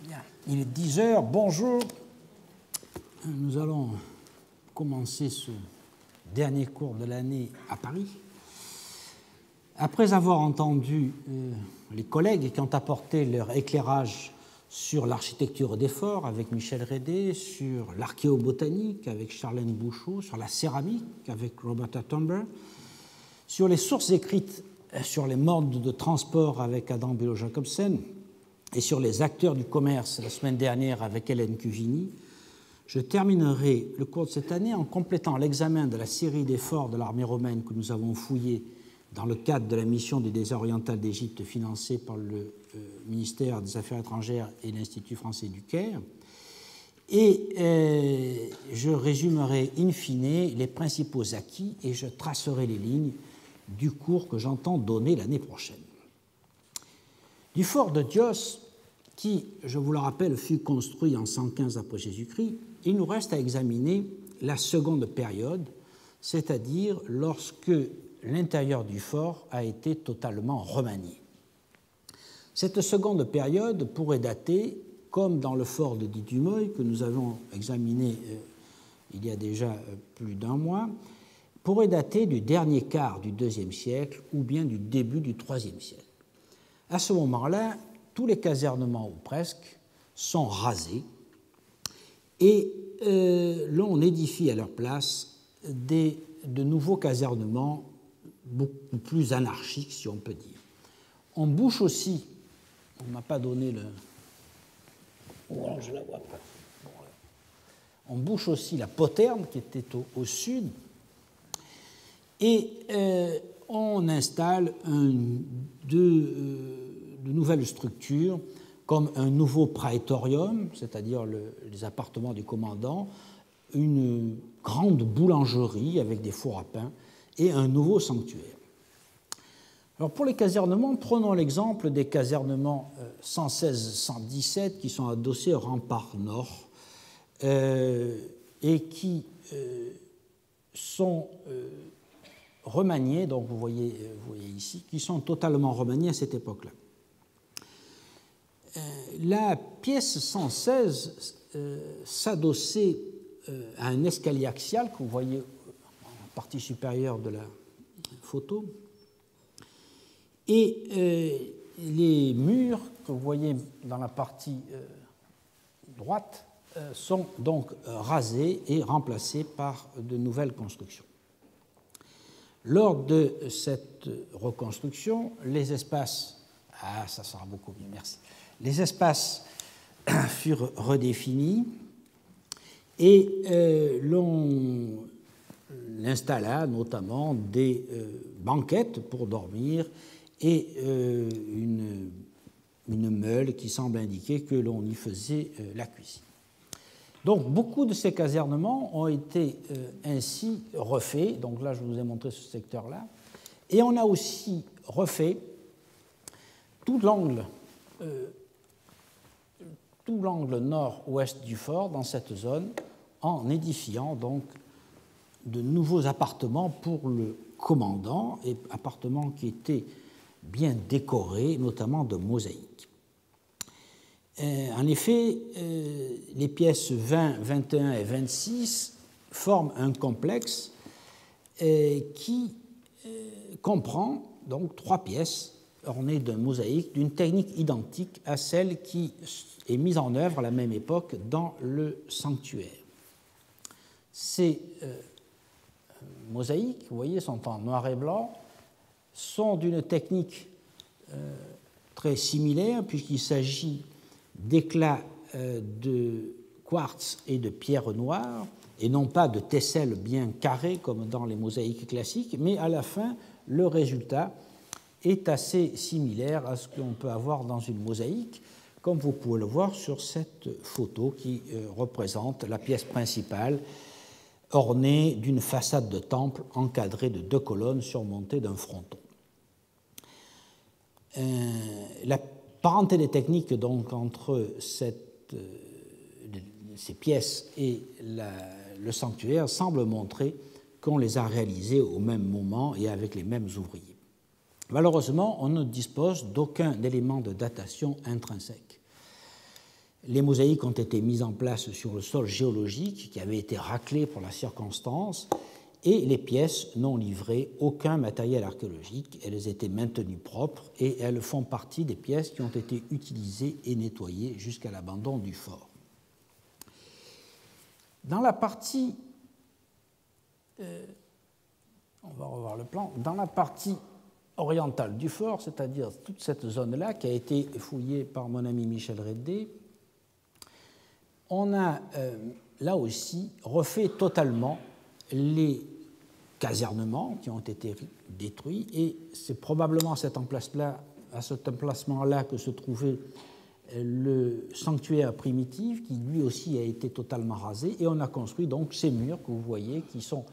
Bien. Il est 10 heures, bonjour. Nous allons commencer ce dernier cours de l'année à Paris. Après avoir entendu les collègues qui ont apporté leur éclairage sur l'architecture des forts avec Michel Rédé, sur l'archéobotanique avec Charlène Bouchot, sur la céramique avec Roberta Thunber, sur les sources écrites sur les modes de transport avec Adam Bello-Jacobsen et sur les acteurs du commerce la semaine dernière avec Hélène Cuvigny, je terminerai le cours de cette année en complétant l'examen de la série des forts de l'armée romaine que nous avons fouillé dans le cadre de la mission du désert oriental d'Égypte financée par le ministère des Affaires étrangères et l'Institut français du Caire. Et je résumerai in fine les principaux acquis et je tracerai les lignes du cours que j'entends donner l'année prochaine. Du fort de Chios, qui, je vous le rappelle, fut construit en 115 après Jésus-Christ, il nous reste à examiner la seconde période, c'est-à-dire lorsque l'intérieur du fort a été totalement remanié. Cette seconde période pourrait dater, comme dans le fort de Ditumoy, que nous avons examiné il y a déjà plus d'un mois, pourrait dater du dernier quart du IIe siècle ou bien du début du IIIe siècle. À ce moment-là, tous les casernements, ou presque, sont rasés et l'on édifie à leur place de nouveaux casernements beaucoup plus anarchiques, si on peut dire. On bouche aussi, on n'a pas donné le... Oh, je la vois pas. On bouche aussi la poterne qui était au sud et on installe de nouvelles structures comme un nouveau praetorium, c'est-à-dire les appartements du commandant, une grande boulangerie avec des fours à pain et un nouveau sanctuaire. Alors pour les casernements, prenons l'exemple des casernements 116-117 qui sont adossés au rempart nord et qui sont remaniés, donc vous voyez ici, qui sont totalement remaniés à cette époque-là. La pièce 116 s'adossait à un escalier axial que vous voyez en partie supérieure de la photo. Et les murs que vous voyez dans la partie droite sont donc rasés et remplacés par de nouvelles constructions. Lors de cette reconstruction, les espaces... Ah, ça sera beaucoup mieux, merci. Les espaces furent redéfinis et l'on installa notamment des banquettes pour dormir et une meule qui semble indiquer que l'on y faisait la cuisine. Donc beaucoup de ces casernements ont été ainsi refaits, donc là je vous ai montré ce secteur-là, et on a aussi refait tout l'angle nord-ouest du fort dans cette zone en édifiant donc de nouveaux appartements pour le commandant, et appartements qui étaient bien décorés, notamment de mosaïques. En effet, les pièces 20, 21 et 26 forment un complexe qui comprend donc 3 pièces ornées d'un mosaïque d'une technique identique à celle qui est mise en œuvre à la même époque dans le sanctuaire. Ces mosaïques, vous voyez, sont en noir et blanc, sont d'une technique très similaire puisqu'il s'agit d'éclats de quartz et de pierre noire et non pas de tesselles bien carrées comme dans les mosaïques classiques, mais à la fin, le résultat est assez similaire à ce qu'on peut avoir dans une mosaïque, comme vous pouvez le voir sur cette photo qui représente la pièce principale ornée d'une façade de temple encadrée de 2 colonnes surmontées d'un fronton. La parenté des techniques donc entre ces pièces et le sanctuaire semble montrer qu'on les a réalisées au même moment et avec les mêmes ouvriers. Malheureusement, on ne dispose d'aucun élément de datation intrinsèque. Les mosaïques ont été mises en place sur le sol géologique qui avait été raclé pour la circonstance, et les pièces n'ont livré aucun matériel archéologique. Elles étaient maintenues propres et elles font partie des pièces qui ont été utilisées et nettoyées jusqu'à l'abandon du fort. Dans la partie, on va revoir le plan, dans la partie orientale du fort, c'est-à-dire toute cette zone-là qui a été fouillée par mon ami Michel Redé, on a là aussi refait totalement les casernements qui ont été détruits, et c'est probablement à cet emplacement-là que se trouvait le sanctuaire primitif qui lui aussi a été totalement rasé, et on a construit donc ces murs que vous voyez qui sont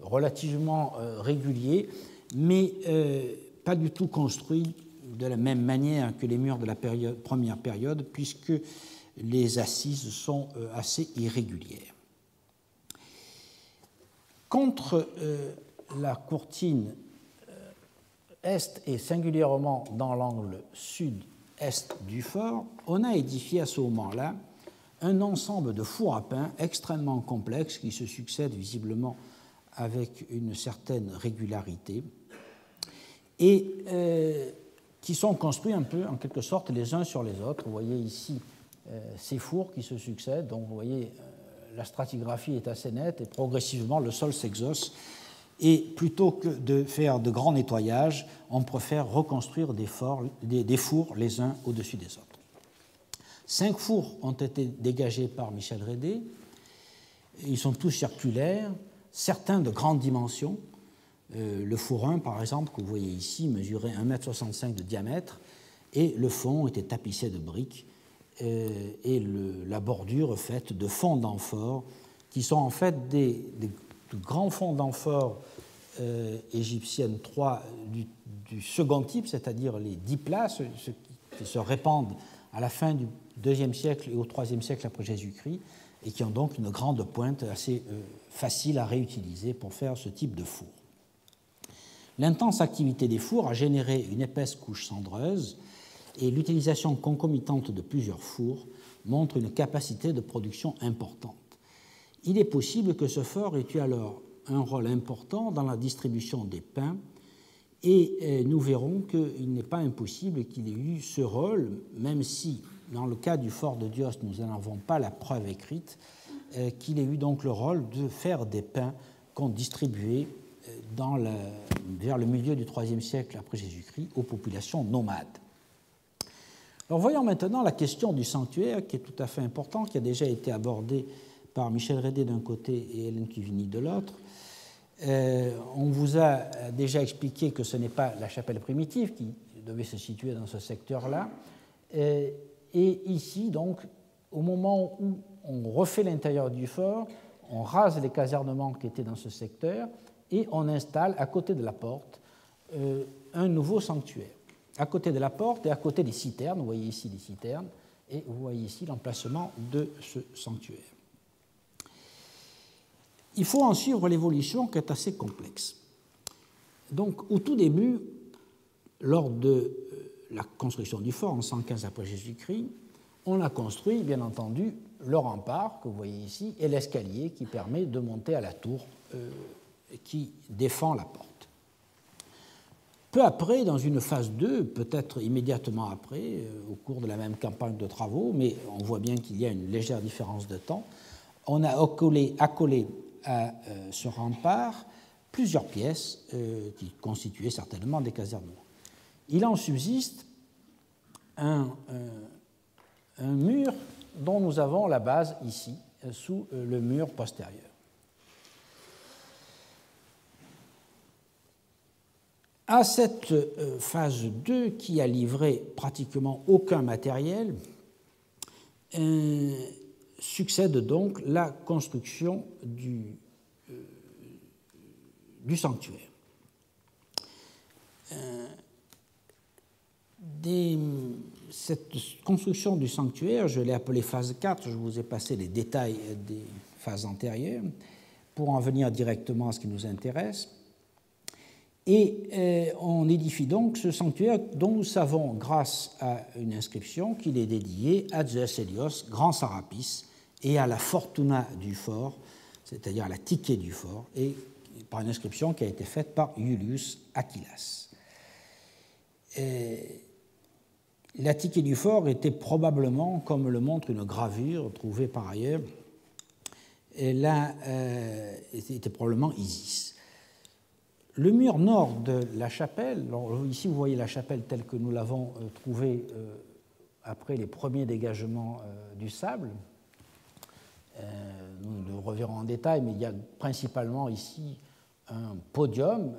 relativement réguliers, mais pas du tout construits de la même manière que les murs de la première période, puisque les assises sont assez irrégulières. Contre la courtine est et singulièrement dans l'angle sud-est du fort, on a édifié à ce moment-là un ensemble de fours à pain extrêmement complexes qui se succèdent visiblement avec une certaine régularité et qui sont construits un peu en quelque sorte les uns sur les autres. Vous voyez ici ces fours qui se succèdent, donc vous voyez la stratigraphie est assez nette et progressivement le sol s'exhausse, et plutôt que de faire de grands nettoyages, on préfère reconstruire des fours les uns au-dessus des autres. 5 fours ont été dégagés par Michel Redé. Ils sont tous circulaires, certains de grandes dimensions. Le four 1, par exemple, que vous voyez ici, mesurait 1,65 m de diamètre, et le fond était tapissé de briques, et la bordure faite de fonds d'amphores, qui sont en fait de grands fonds d'amphores égyptiennes 3 du second type, c'est-à-dire les diplas, ceux qui se répandent à la fin du IIe siècle et au IIIe siècle après Jésus-Christ, et qui ont donc une grande pointe assez facile à réutiliser pour faire ce type de four. L'intense activité des fours a généré une épaisse couche cendreuse, et l'utilisation concomitante de plusieurs fours montre une capacité de production importante. Il est possible que ce fort ait eu alors un rôle important dans la distribution des pains, et nous verrons qu'il n'est pas impossible qu'il ait eu ce rôle, même si, dans le cas du fort de Dios, nous n'en avons pas la preuve écrite, qu'il ait eu donc le rôle de faire des pains qu'on distribuait vers le milieu du IIIe siècle après Jésus-Christ aux populations nomades. Alors voyons maintenant la question du sanctuaire, qui est tout à fait important, qui a déjà été abordée par Michel Redé d'un côté et Hélène Cuvigny de l'autre. On vous a déjà expliqué que ce n'est pas la chapelle primitive qui devait se situer dans ce secteur-là. Et ici, donc, au moment où on refait l'intérieur du fort, on rase les casernements qui étaient dans ce secteur et on installe à côté de la porte un nouveau sanctuaire. À côté de la porte et à côté des citernes, vous voyez ici les citernes, et vous voyez ici l'emplacement de ce sanctuaire. Il faut en suivre l'évolution qui est assez complexe. Donc, au tout début, lors de la construction du fort en 115 après Jésus-Christ, on a construit, bien entendu, le rempart que vous voyez ici et l'escalier qui permet de monter à la tour qui défend la porte. Peu après, dans une phase 2, peut-être immédiatement après, au cours de la même campagne de travaux, mais on voit bien qu'il y a une légère différence de temps, on a accolé à ce rempart plusieurs pièces qui constituaient certainement des casernements. Il en subsiste un mur dont nous avons la base ici, sous le mur postérieur. À cette phase 2, qui a livré pratiquement aucun matériel, succède donc la construction du sanctuaire. Cette construction du sanctuaire, je l'ai appelée phase 4, je vous ai passé les détails des phases antérieures, pour en venir directement à ce qui nous intéresse. Et on édifie donc ce sanctuaire dont nous savons, grâce à une inscription, qu'il est dédié à Zeus Hélios, grand Sarapis, et à la Fortuna du fort, c'est-à-dire à la Tyché du fort, et par une inscription qui a été faite par Iulius Achillas. La Tyché du fort était probablement, comme le montre une gravure trouvée par ailleurs, était probablement Isis. Le mur nord de la chapelle, alors ici vous voyez la chapelle telle que nous l'avons trouvée après les premiers dégagements du sable. Nous le reverrons en détail, mais il y a principalement ici un podium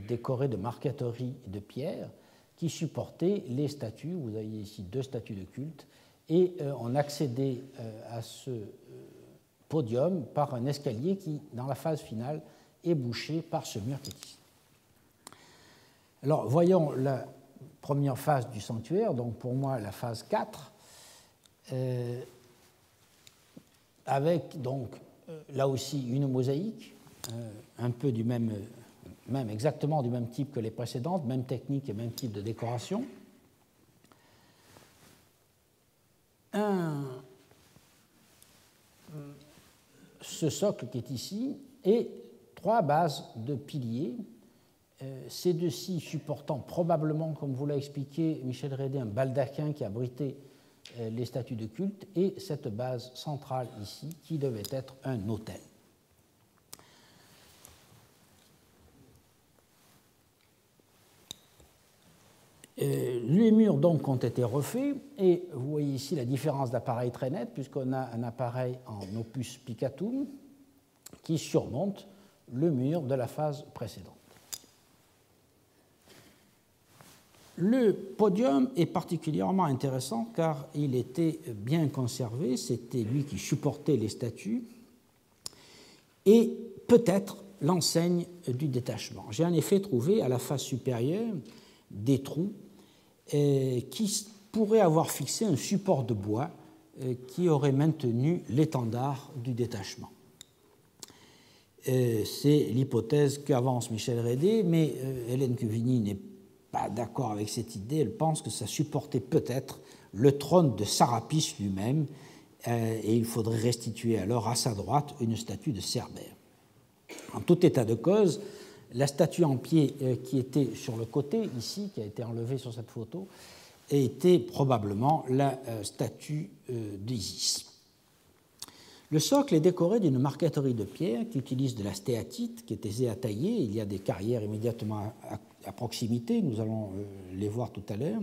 décoré de marqueterie de pierre qui supportait les statues. Vous avez ici 2 statues de culte, et on accédait à ce podium par un escalier qui, dans la phase finale, est bouché par ce mur qui est ici. Alors, voyons la première phase du sanctuaire, donc pour moi la phase 4, avec donc là aussi une mosaïque, un peu du même exactement du même type que les précédentes, même technique et même type de décoration. Ce socle qui est ici et 3 bases de piliers, ces 2-ci supportant probablement, comme vous l'a expliqué Michel Rédé, un baldaquin qui abritait les statues de culte, et cette base centrale ici qui devait être un autel. Les murs donc ont été refaits, et vous voyez ici la différence d'appareil très nette, puisqu'on a un appareil en opus picatum qui surmonte le mur de la phase précédente. Le podium est particulièrement intéressant car il était bien conservé, c'était lui qui supportait les statues, et peut-être l'enseigne du détachement. J'ai en effet trouvé à la face supérieure des trous qui pourraient avoir fixé un support de bois qui aurait maintenu l'étendard du détachement. C'est l'hypothèse qu'avance Michel Rédé, mais Hélène Cuvigny n'est pas d'accord avec cette idée. Elle pense que ça supportait peut-être le trône de Sarapis lui-même, et il faudrait restituer alors à sa droite une statue de Cerbère. En tout état de cause, la statue en pied qui était sur le côté, ici, qui a été enlevée sur cette photo, était probablement la statue d'Isis. Le socle est décoré d'une marqueterie de pierre qui utilise de la stéatite, qui est aisée à tailler. Il y a des carrières immédiatement à proximité, nous allons les voir tout à l'heure.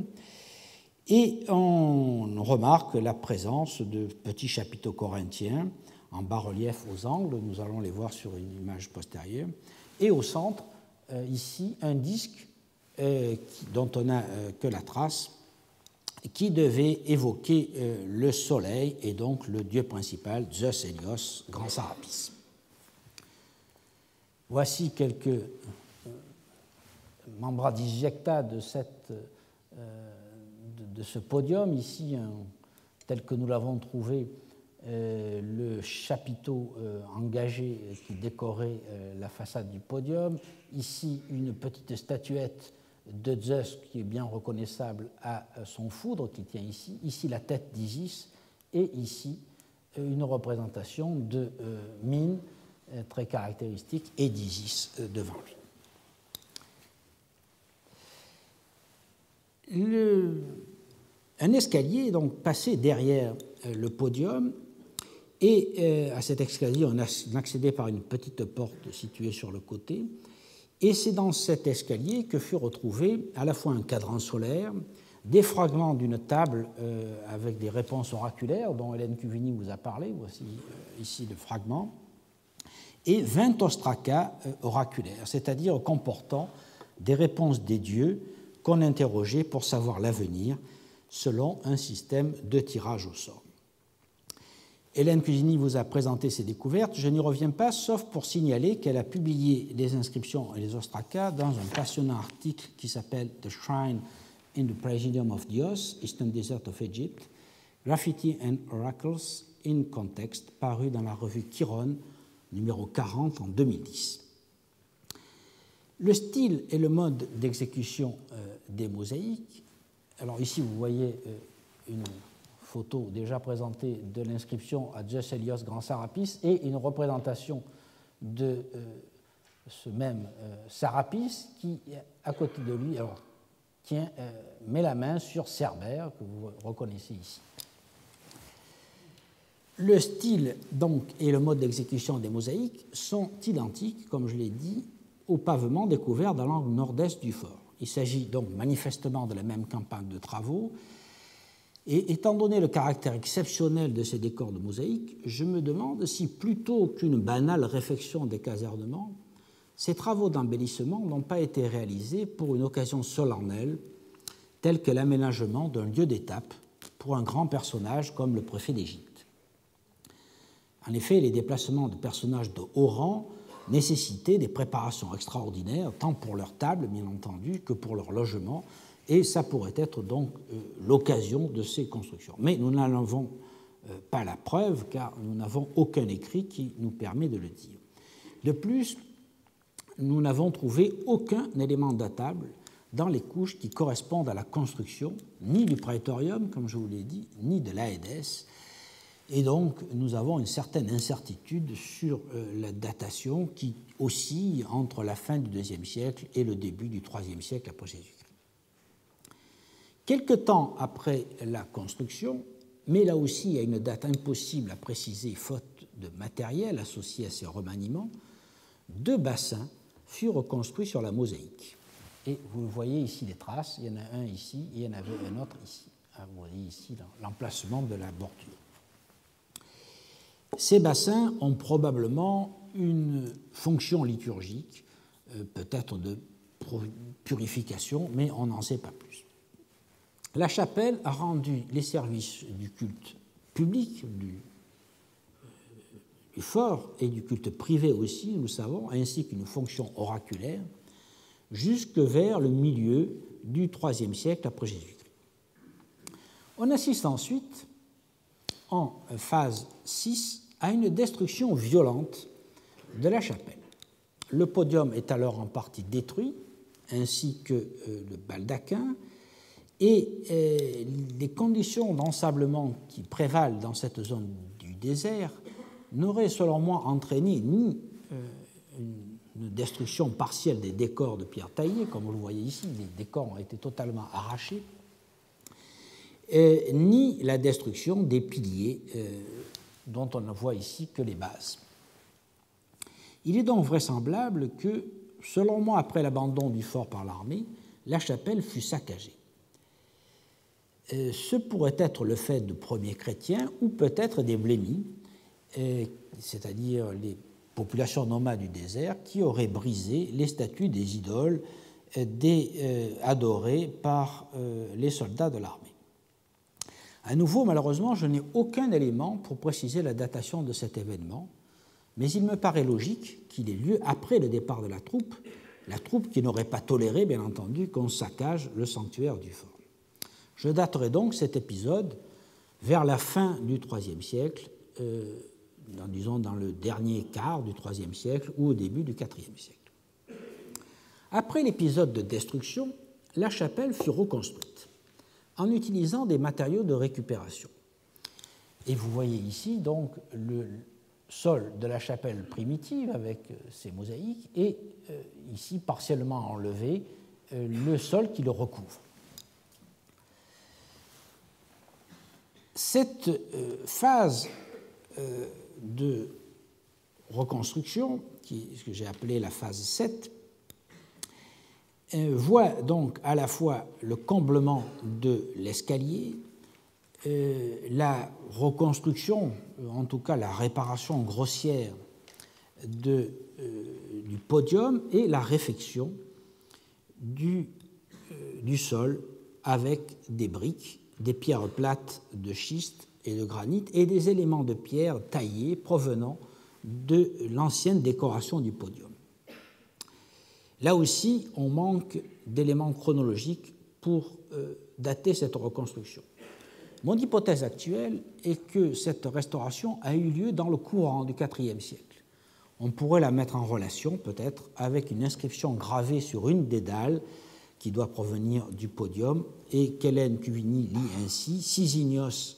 Et on remarque la présence de petits chapiteaux corinthiens en bas-relief aux angles, nous allons les voir sur une image postérieure. Et au centre, ici, un disque dont on n'a que la trace, qui devait évoquer le soleil et donc le dieu principal, Zeus Hélios, grand Sarapis. Voici quelques membra disjecta de ce podium, ici, tel que nous l'avons trouvé, le chapiteau engagé qui décorait la façade du podium, ici une petite statuette de Zeus qui est bien reconnaissable à son foudre qui tient ici la tête d'Isis, et ici une représentation de Mine très caractéristique et d'Isis devant lui. Un escalier est donc passé derrière le podium, et à cet escalier on accédait par une petite porte située sur le côté. Et c'est dans cet escalier que fut retrouvé à la fois un cadran solaire, des fragments d'une table avec des réponses oraculaires dont Hélène Cuvigny vous a parlé, voici ici le fragment, et 20 ostracas oraculaires, c'est-à-dire comportant des réponses des dieux qu'on interrogeait pour savoir l'avenir selon un système de tirage au sort. Hélène Cuvigny vous a présenté ces découvertes. Je n'y reviens pas, sauf pour signaler qu'elle a publié les inscriptions et les ostracas dans un passionnant article qui s'appelle « The Shrine in the Praesidium of Dios, Eastern Desert of Egypt, Graffiti and Oracles in Context », paru dans la revue Chiron, numéro 40 en 2010. Le style et le mode d'exécution des mosaïques. Alors ici, vous voyez une photo déjà présentée de l'inscription à Zeus Hélios Grand Sarapis et une représentation de ce même Sarapis qui, à côté de lui, alors, met la main sur Cerbère, que vous reconnaissez ici. Le style donc, et le mode d'exécution des mosaïques sont identiques, comme je l'ai dit, au pavement découvert dans l'angle nord-est du fort. Il s'agit donc manifestement de la même campagne de travaux, et étant donné le caractère exceptionnel de ces décors de mosaïque, je me demande si, plutôt qu'une banale réfection des casernements, ces travaux d'embellissement n'ont pas été réalisés pour une occasion solennelle, telle que l'aménagement d'un lieu d'étape pour un grand personnage comme le préfet d'Égypte. En effet, les déplacements de personnages de haut rang nécessitaient des préparations extraordinaires, tant pour leur table, bien entendu, que pour leur logement, et ça pourrait être donc l'occasion de ces constructions. Mais nous n'en avons pas la preuve, car nous n'avons aucun écrit qui nous permet de le dire. De plus, nous n'avons trouvé aucun élément datable dans les couches qui correspondent à la construction, ni du praetorium, comme je vous l'ai dit, ni de l'Aédès. Et donc, nous avons une certaine incertitude sur la datation qui oscille entre la fin du IIe siècle et le début du IIIe siècle après Jésus-Christ. Quelque temps après la construction, mais là aussi il y a une date impossible à préciser faute de matériel associé à ces remaniements, 2 bassins furent reconstruits sur la mosaïque. Et vous voyez ici les traces, il y en a un ici et il y en avait un autre ici. Vous voyez ici l'emplacement de la bordure. Ces bassins ont probablement une fonction liturgique, peut-être de purification, mais on n'en sait pas plus. La chapelle a rendu les services du culte public, du fort et du culte privé aussi, nous savons, ainsi qu'une fonction oraculaire, jusque vers le milieu du IIIe siècle après Jésus-Christ. On assiste ensuite, en phase 6, à une destruction violente de la chapelle. Le podium est alors en partie détruit, ainsi que le baldaquin, et les conditions d'ensablement qui prévalent dans cette zone du désert n'auraient, selon moi, entraîné ni une destruction partielle des décors de pierre taillée, comme vous le voyez ici, les décors ont été totalement arrachés, ni la destruction des piliers dont on ne voit ici que les bases. Il est donc vraisemblable que, selon moi, après l'abandon du fort par l'armée, la chapelle fut saccagée. Ce pourrait être le fait de premiers chrétiens ou peut-être des blémis, c'est-à-dire les populations nomades du désert, qui auraient brisé les statues des idoles adorées par les soldats de l'armée. À nouveau, malheureusement, je n'ai aucun élément pour préciser la datation de cet événement, mais il me paraît logique qu'il ait lieu après le départ de la troupe qui n'aurait pas toléré, bien entendu, qu'on saccage le sanctuaire du fort. Je daterai donc cet épisode vers la fin du IIIe siècle, disons dans le dernier quart du IIIe siècle ou au début du IVe siècle. Après l'épisode de destruction, la chapelle fut reconstruite en utilisant des matériaux de récupération. Et vous voyez ici donc le sol de la chapelle primitive avec ses mosaïques et ici partiellement enlevé le sol qui le recouvre. Cette phase de reconstruction, ce que j'ai appelé la phase 7, voit donc à la fois le comblement de l'escalier, la reconstruction, en tout cas la réparation grossière du podium et la réfection du sol avec des briques, des pierres plates de schiste et de granit et des éléments de pierre taillés provenant de l'ancienne décoration du podium. Là aussi, on manque d'éléments chronologiques pour dater cette reconstruction. Mon hypothèse actuelle est que cette restauration a eu lieu dans le courant du IVe siècle. On pourrait la mettre en relation, peut-être, avec une inscription gravée sur une des dalles qui doit provenir du podium et qu'Hélène Cuvigny lit ainsi, Sisinios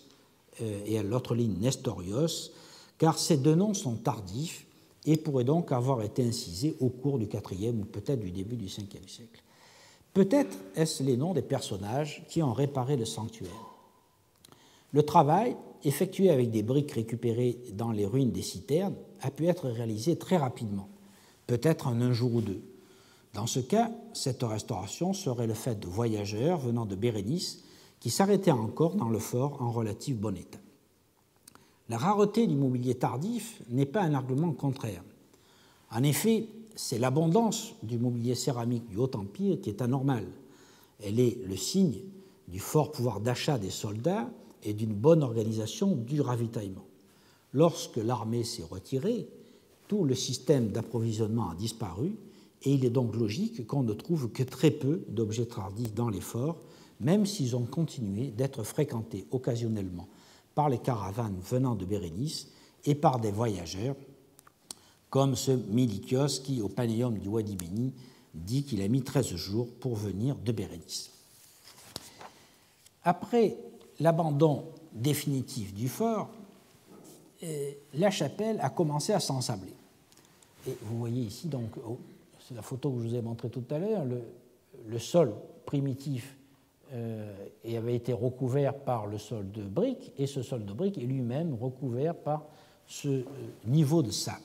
et à l'autre ligne Nestorios, car ces deux noms sont tardifs et pourraient donc avoir été incisés au cours du IVe ou peut-être du début du Ve siècle. Peut-être est-ce les noms des personnages qui ont réparé le sanctuaire. Le travail, effectué avec des briques récupérées dans les ruines des citernes, a pu être réalisé très rapidement, peut-être en un jour ou deux. Dans ce cas, cette restauration serait le fait de voyageurs venant de Bérénice qui s'arrêtaient encore dans le fort en relatif bon état. La rareté du mobilier tardif n'est pas un argument contraire. En effet, c'est l'abondance du mobilier céramique du Haut-Empire qui est anormale. Elle est le signe du fort pouvoir d'achat des soldats et d'une bonne organisation du ravitaillement. Lorsque l'armée s'est retirée, tout le système d'approvisionnement a disparu et il est donc logique qu'on ne trouve que très peu d'objets tardifs dans les forts, même s'ils ont continué d'être fréquentés occasionnellement par les caravanes venant de Bérénice et par des voyageurs, comme ce Milikios qui, au Panéum du Wadi Beni, dit qu'il a mis 13 jours pour venir de Bérénice. Après l'abandon définitif du fort, la chapelle a commencé à s'ensabler. Et vous voyez ici, donc, c'est la photo que je vous ai montrée tout à l'heure, le sol primitif et avait été recouvert par le sol de briques, et ce sol de briques est lui-même recouvert par ce niveau de sable.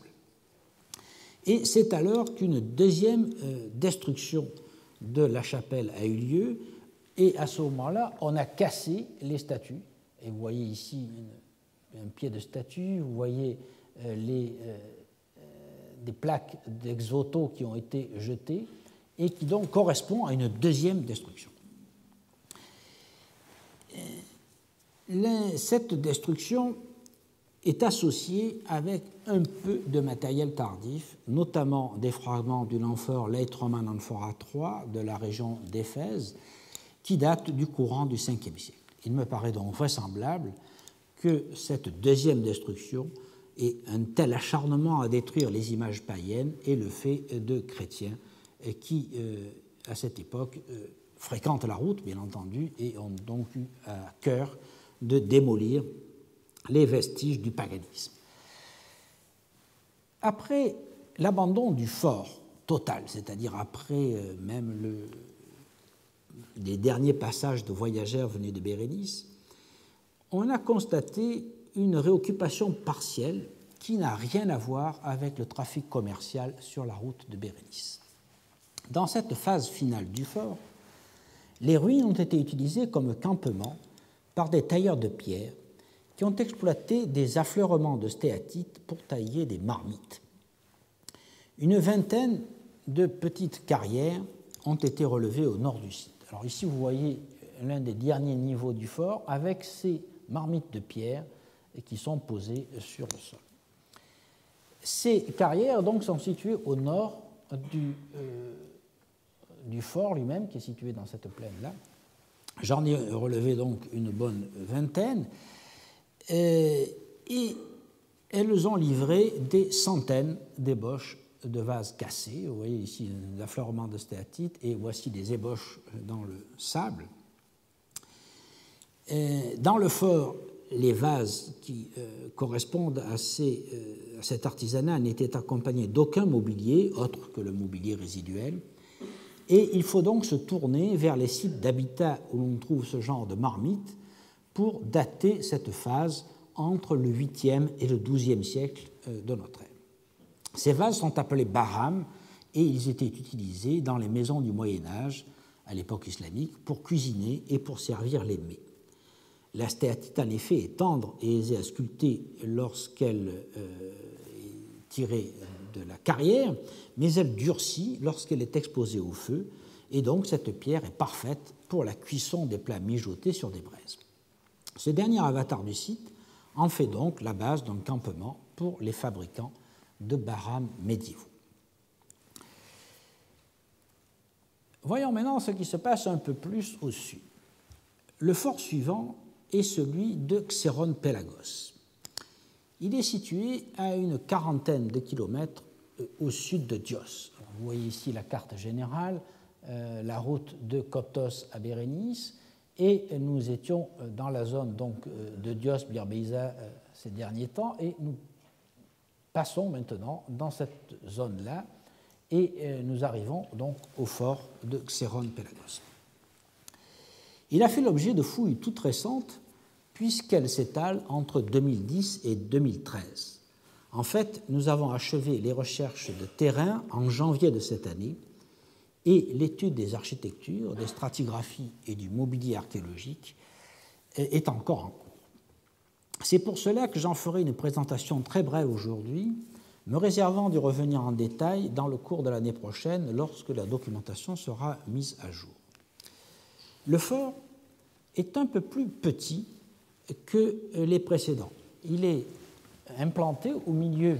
Et c'est alors qu'une deuxième destruction de la chapelle a eu lieu, et à ce moment-là, on a cassé les statues. Et vous voyez ici un pied de statue, vous voyez des plaques d'ex-voto qui ont été jetées et qui donc correspondent à une deuxième destruction. Cette destruction est associée avec un peu de matériel tardif, notamment des fragments du amphore Leit Roman Amphora III de la région d'Éphèse, qui date du courant du Ve siècle. Il me paraît donc vraisemblable que cette deuxième destruction et un tel acharnement à détruire les images païennes est le fait de chrétiens qui, à cette époque, fréquentent la route, bien entendu, et ont donc eu à cœur de démolir les vestiges du paganisme. Après l'abandon du fort total, c'est-à-dire après même les derniers passages de voyageurs venus de Bérénice, on a constaté une réoccupation partielle qui n'a rien à voir avec le trafic commercial sur la route de Bérénice. Dans cette phase finale du fort, les ruines ont été utilisées comme campement par des tailleurs de pierre qui ont exploité des affleurements de stéatite pour tailler des marmites. Une vingtaine de petites carrières ont été relevées au nord du site. Alors ici, vous voyez l'un des derniers niveaux du fort avec ces marmites de pierre qui sont posées sur le sol. Ces carrières donc sont situées au nord du fort lui-même, qui est situé dans cette plaine-là. J'en ai relevé donc une bonne vingtaine, et elles ont livré des centaines d'ébauches de vases cassés. Vous voyez ici un affleurement de stéatite, et voici des ébauches dans le sable. Dans le fort, les vases qui correspondent à cet artisanat n'étaient accompagnés d'aucun mobilier autre que le mobilier résiduel. Et il faut donc se tourner vers les sites d'habitat où l'on trouve ce genre de marmites pour dater cette phase entre le 8e et le 12e siècle de notre ère. Ces vases sont appelés bahram et ils étaient utilisés dans les maisons du Moyen-Âge, à l'époque islamique, pour cuisiner et pour servir les mets. La stéatite, en effet, est tendre et aisée à sculpter lorsqu'elle est tirée de la carrière, mais elle durcit lorsqu'elle est exposée au feu, et donc cette pierre est parfaite pour la cuisson des plats mijotés sur des braises. Ce dernier avatar du site en fait donc la base d'un campement pour les fabricants de bahram médiévaux. Voyons maintenant ce qui se passe un peu plus au sud. Le fort suivant est celui de Xéron Pélagos. Il est situé à une quarantaine de kilomètres au sud de Dios. Vous voyez ici la carte générale, la route de Coptos à Bérénice, et nous étions dans la zone donc, de Dios-Bir-Beisa ces derniers temps, et nous passons maintenant dans cette zone-là, et nous arrivons donc au fort de Xéron-Pelagos. Il a fait l'objet de fouilles toutes récentes, puisqu'elles s'étalent entre 2010 et 2013. En fait, nous avons achevé les recherches de terrain en janvier de cette année, et l'étude des architectures, des stratigraphies et du mobilier archéologique est encore en cours. C'est pour cela que j'en ferai une présentation très brève aujourd'hui, me réservant de revenir en détail dans le cours de l'année prochaine lorsque la documentation sera mise à jour. Le fort est un peu plus petit que les précédents. Il est implanté au milieu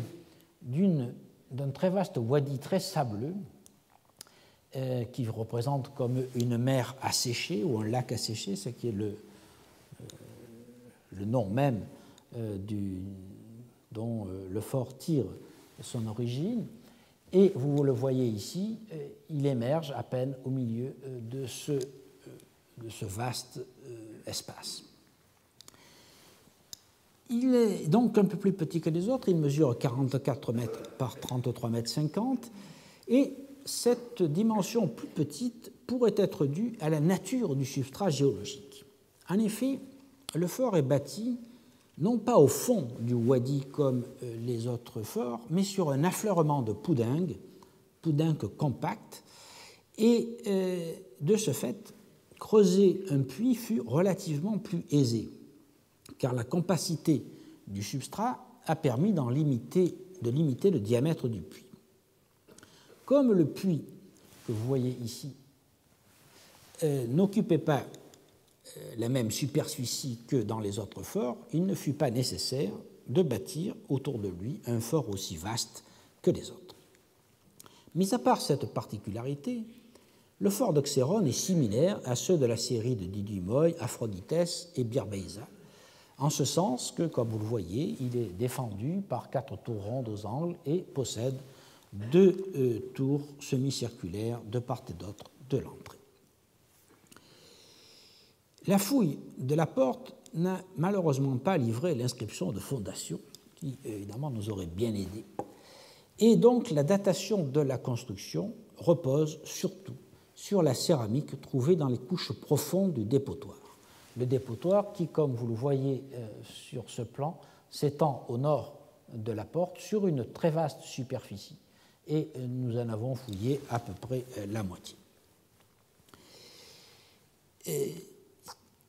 d'un très vaste wadi très sableux qui représente comme une mer asséchée ou un lac asséché, ce qui est le nom même dont le fort tire son origine. Et vous le voyez ici, il émerge à peine au milieu de ce vaste espace. Il est donc un peu plus petit que les autres, il mesure 44 mètres par 33 mètres 50, et cette dimension plus petite pourrait être due à la nature du substrat géologique. En effet, le fort est bâti non pas au fond du wadi comme les autres forts, mais sur un affleurement de poudingue compacte, et de ce fait, creuser un puits fut relativement plus aisé, car la compacité du substrat a permis de limiter le diamètre du puits. Comme le puits que vous voyez ici n'occupait pas la même superficie que dans les autres forts, il ne fut pas nécessaire de bâtir autour de lui un fort aussi vaste que les autres. Mis à part cette particularité, le fort de Xéron est similaire à ceux de la série de Didymoï, Aphroditès et Bir-Beisa, en ce sens que, comme vous le voyez, il est défendu par 4 tours rondes aux angles et possède 2 tours semi-circulaires de part et d'autre de l'entrée. La fouille de la porte n'a malheureusement pas livré l'inscription de fondation, qui évidemment nous aurait bien aidé. Et donc la datation de la construction repose surtout sur la céramique trouvée dans les couches profondes du dépotoir. Le dépotoir qui, comme vous le voyez sur ce plan, s'étend au nord de la porte sur une très vaste superficie. Et nous en avons fouillé à peu près la moitié.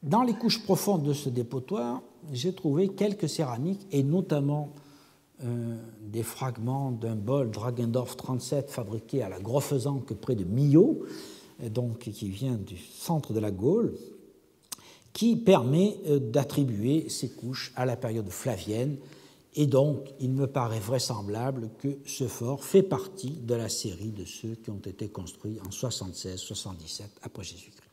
Dans les couches profondes de ce dépotoir, j'ai trouvé quelques céramiques, et notamment des fragments d'un bol Dragendorf 37 fabriqué à la Grofesanque près de Millau, donc qui vient du centre de la Gaule, qui permet d'attribuer ces couches à la période flavienne, et donc il me paraît vraisemblable que ce fort fait partie de la série de ceux qui ont été construits en 76-77 après Jésus-Christ.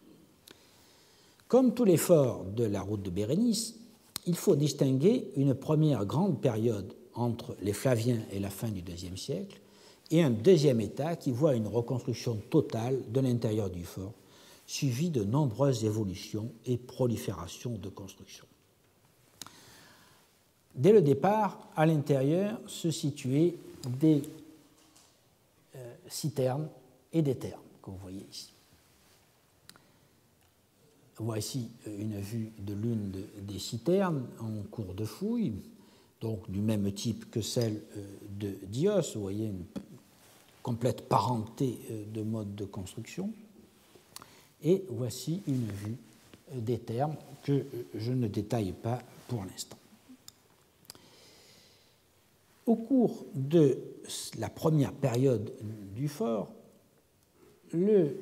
Comme tous les forts de la route de Bérénice, il faut distinguer une première grande période entre les Flaviens et la fin du IIe siècle, et un deuxième état qui voit une reconstruction totale de l'intérieur du fort, suivi de nombreuses évolutions et proliférations de constructions. Dès le départ, à l'intérieur se situaient des citernes et des thermes, que vous voyez ici. Voici une vue de l'une des citernes en cours de fouille, donc du même type que celle de Dios. Vous voyez une complète parenté de mode de construction. Et voici une vue des thermes que je ne détaille pas pour l'instant. Au cours de la première période du fort, le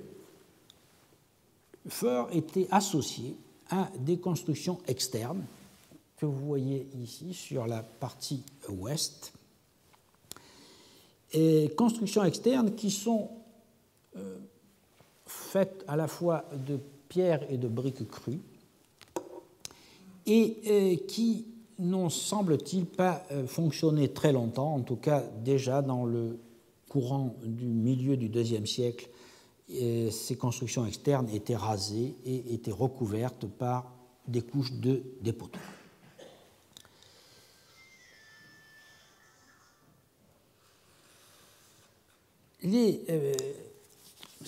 fort était associé à des constructions externes que vous voyez ici sur la partie ouest. Et constructions externes qui sont faites à la fois de pierres et de briques crues et qui n'ont, semble-t-il, pas fonctionné très longtemps, en tout cas déjà dans le courant du milieu du IIe siècle, ces constructions externes étaient rasées et étaient recouvertes par des couches de dépotoir.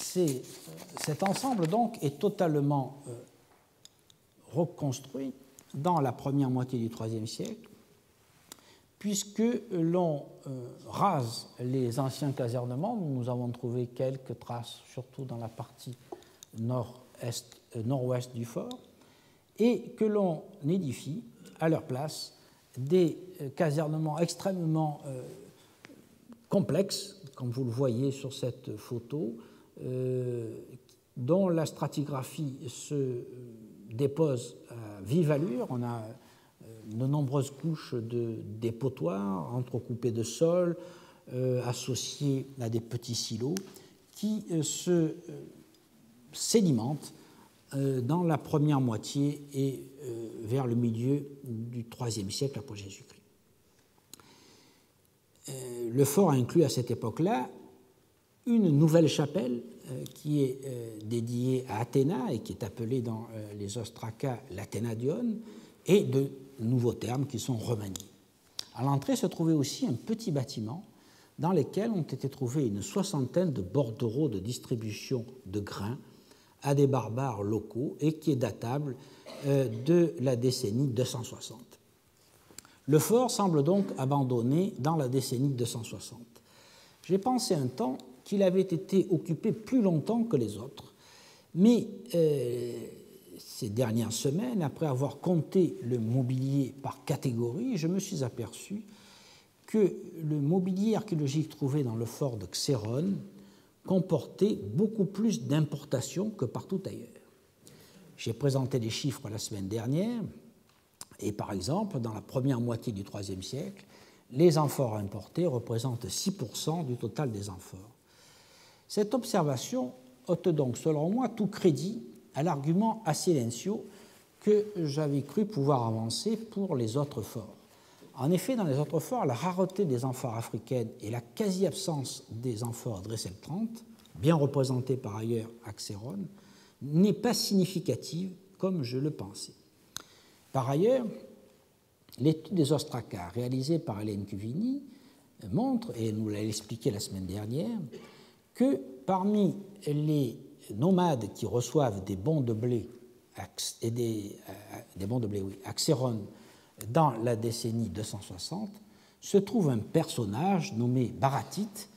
Cet ensemble donc est totalement reconstruit dans la première moitié du IIIe siècle, puisque l'on rase les anciens casernements. Nous avons trouvé quelques traces, surtout dans la partie nord-ouest du fort, et que l'on édifie à leur place des casernements extrêmement complexes, comme vous le voyez sur cette photo, dont la stratigraphie se dépose à vive allure. On a de nombreuses couches de dépotoirs entrecoupées de sol, associées à des petits silos qui se sédimentent dans la première moitié et vers le milieu du IIIe siècle après Jésus-Christ. Le fort inclut à cette époque-là une nouvelle chapelle qui est dédiée à Athéna et qui est appelée dans les ostracas l'Athénadion, et de nouveaux termes qui sont remaniés. À l'entrée se trouvait aussi un petit bâtiment dans lequel ont été trouvés une soixantaine de bordereaux de distribution de grains à des barbares locaux et qui est datable de la décennie 260. Le fort semble donc abandonné dans la décennie 260. J'ai pensé un temps qu'il avait été occupé plus longtemps que les autres, mais ces dernières semaines, après avoir compté le mobilier par catégorie, je me suis aperçu que le mobilier archéologique trouvé dans le fort de Xéron comportait beaucoup plus d'importations que partout ailleurs. J'ai présenté des chiffres la semaine dernière, et par exemple, dans la première moitié du IIIe siècle, les amphores importés représentent 6% du total des amphores. Cette observation ôte donc, selon moi, tout crédit à l'argument Asilencio que j'avais cru pouvoir avancer pour les autres forts. En effet, dans les autres forts, la rareté des amphores africaines et la quasi-absence des amphores Dressel 30, bien représentées par ailleurs à Xéron, n'est pas significative comme je le pensais. Par ailleurs, l'étude des ostracas réalisée par Hélène Cuvigny montre, et elle nous l'a expliqué la semaine dernière, que parmi les nomades qui reçoivent des bons de blé à Xéron dans la décennie 260, se trouve un personnage nommé Baratite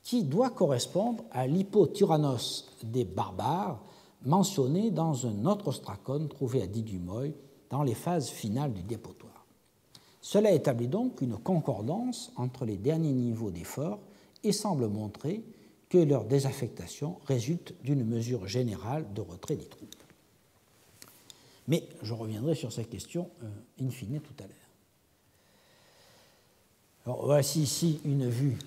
qui doit correspondre à l'Hippotyrannos des barbares mentionné dans un autre ostracon trouvé à Didumoy dans les phases finales du dépotoir. Cela établit donc une concordance entre les derniers niveaux des forts et semble montrer que leur désaffectation résulte d'une mesure générale de retrait des troupes. Mais je reviendrai sur cette question in fine tout à l'heure. Alors, voici ici une vue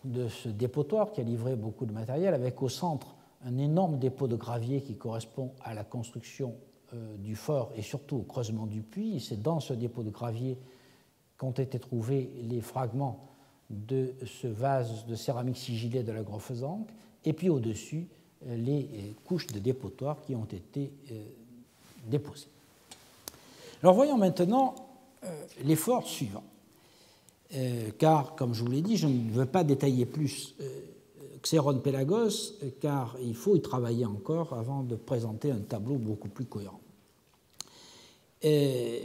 de ce dépotoir qui a livré beaucoup de matériel, avec au centre un énorme dépôt de gravier qui correspond à la construction du fort et surtout au creusement du puits. Et c'est dans ce dépôt de gravier qu'ont été trouvés les fragments de ce vase de céramique sigillée de la Grofezank, et puis au-dessus les couches de dépotoir qui ont été déposées. Alors voyons maintenant les forts suivants, car comme je vous l'ai dit, je ne veux pas détailler plus Xéron Pélagos, car il faut y travailler encore avant de présenter un tableau beaucoup plus cohérent.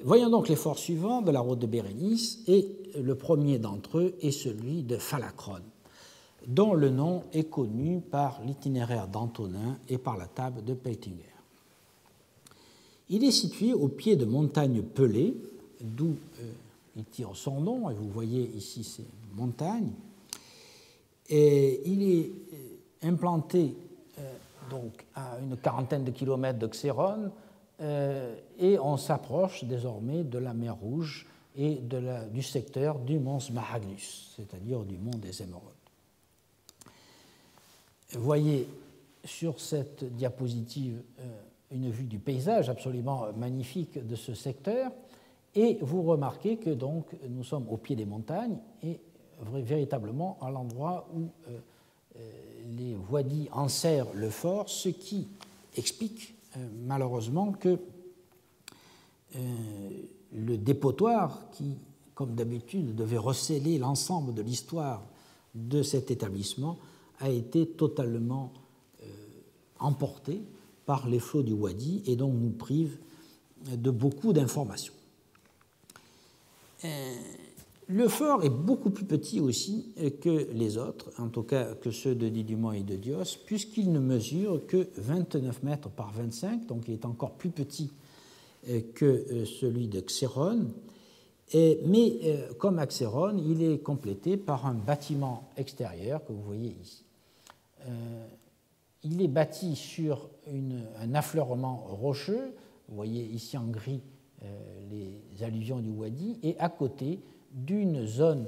Voyons donc les forts suivants de la route de Bérénice, et le premier d'entre eux est celui de Phalacrone, dont le nom est connu par l'itinéraire d'Antonin et par la table de Peitinger. Il est situé au pied de montagnes pelées, d'où il tire son nom, et vous voyez ici ces montagnes. Et il est implanté donc à une quarantaine de kilomètres de Xéron, et on s'approche désormais de la mer Rouge et du secteur du mont Smahagnus, c'est-à-dire du mont des Émeraudes. Vous voyez sur cette diapositive une vue du paysage absolument magnifique de ce secteur, et vous remarquez que donc nous sommes au pied des montagnes, et véritablement à l'endroit où les wadis enserrent le fort, ce qui explique malheureusement que le dépotoir, qui, comme d'habitude, devait recéler l'ensemble de l'histoire de cet établissement, a été totalement emporté par les flots du Wadi et donc nous prive de beaucoup d'informations. Le fort est beaucoup plus petit aussi que les autres, en tout cas que ceux de Didymoe et de Dios, puisqu'il ne mesure que 29 mètres par 25, donc il est encore plus petit que celui de Xéron, mais comme à Xéron, il est complété par un bâtiment extérieur que vous voyez ici. Il est bâti sur un affleurement rocheux, vous voyez ici en gris les alluvions du Wadi, et à côté d'une zone